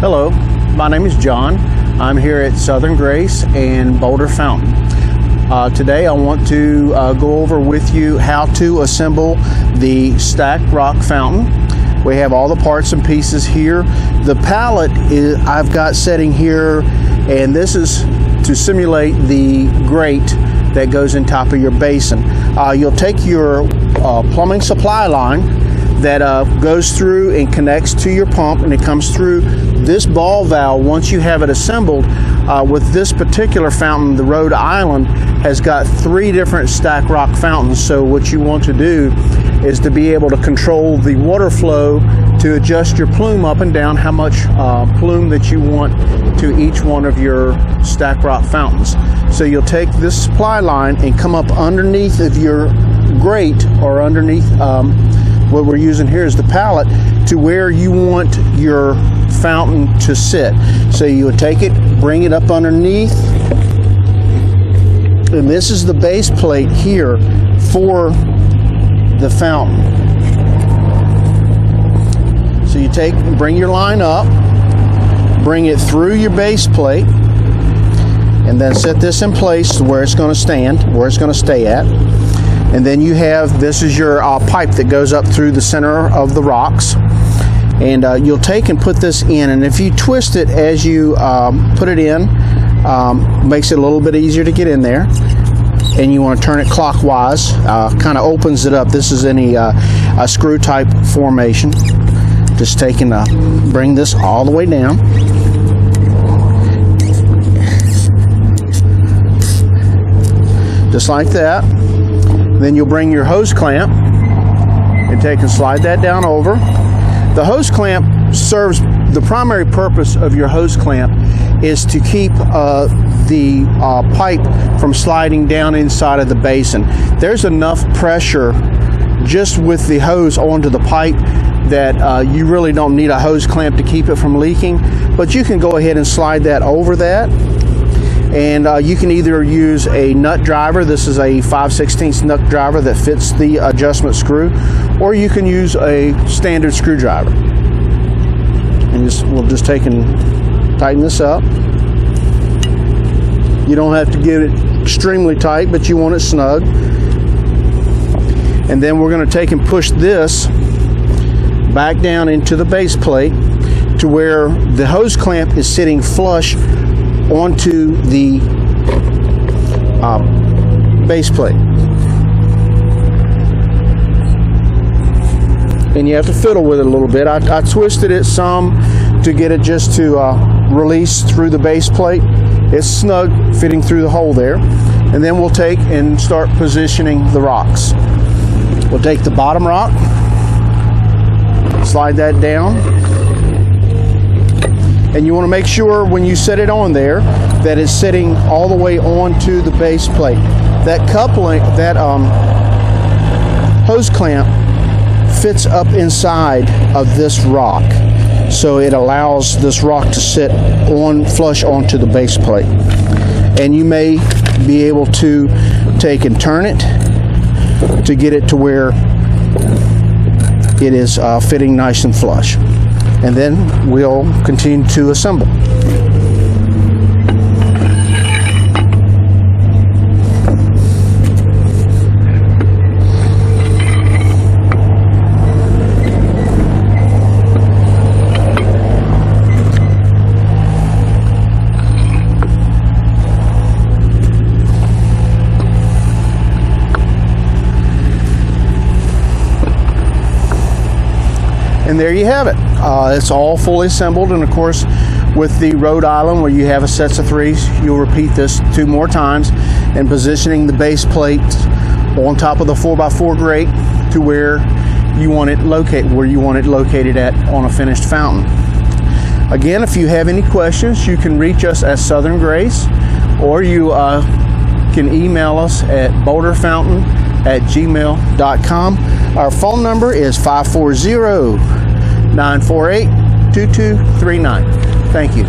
Hello, my name is John. I'm here at Southern Grace and Boulder Fountain. Today I want to go over with you how to assemble the stacked rock fountain. We have all the parts and pieces here. The pallet I've got setting here, and this is to simulate the grate that goes in top of your basin. You'll take your plumbing supply line that goes through and connects to your pump, and it comes through this ball valve. Once you have it assembled, with this particular fountain, the Rhode Island has got 3 different stacked rock fountains. So what you want to do is to be able to control the water flow to adjust your plume up and down, how much plume that you want to each one of your stacked rock fountains. So you'll take this supply line and come up underneath of your grate, or underneath what we're using here is the pallet, to where you want your fountain to sit. So you would take it, bring it up underneath, and this is the base plate here for the fountain. So you bring your line up, bring it through your base plate, and then set this in place where it's going to stand, where it's going to stay at. And then you have, this is your pipe that goes up through the center of the rocks. And you'll take and put this in, and if you twist it as you put it in, makes it a little bit easier to get in there. And you want to turn it clockwise, kind of opens it up. This is a screw type formation. Just taking bring this all the way down. Just like that. Then you'll bring your hose clamp and take and slide that down over. The hose clamp serves, the primary purpose of your hose clamp is to keep the pipe from sliding down inside of the basin. There's enough pressure just with the hose onto the pipe that you really don't need a hose clamp to keep it from leaking, but you can go ahead and slide that over that. And you can either use a nut driver. This is a 5/16 nut driver that fits the adjustment screw, or you can use a standard screwdriver. And we'll just take and tighten this up. You don't have to get it extremely tight, but you want it snug. And then we're going to take and push this back down into the base plate to where the hose clamp is sitting flush onto the base plate. And you have to fiddle with it a little bit. I twisted it some to get it just to release through the base plate. It's snug fitting through the hole there. And then we'll take and start positioning the rocks. We'll take the bottom rock, slide that down. And you want to make sure when you set it on there that it's sitting all the way onto the base plate. That coupling, that hose clamp fits up inside of this rock, so it allows this rock to sit flush onto the base plate. And you may be able to take and turn it to get it to where it is fitting nice and flush. And then we'll continue to assemble. And there you have it. It's all fully assembled, and of course with the Rhode Island, where you have a sets of 3s, you'll repeat this 2 more times, and positioning the base plate on top of the 4x4 grate to where you want it located at on a finished fountain. Again, if you have any questions, you can reach us at Southern Grace, or you can email us at boulderfountain@gmail.com. Our phone number is 540-948-2239. Thank you.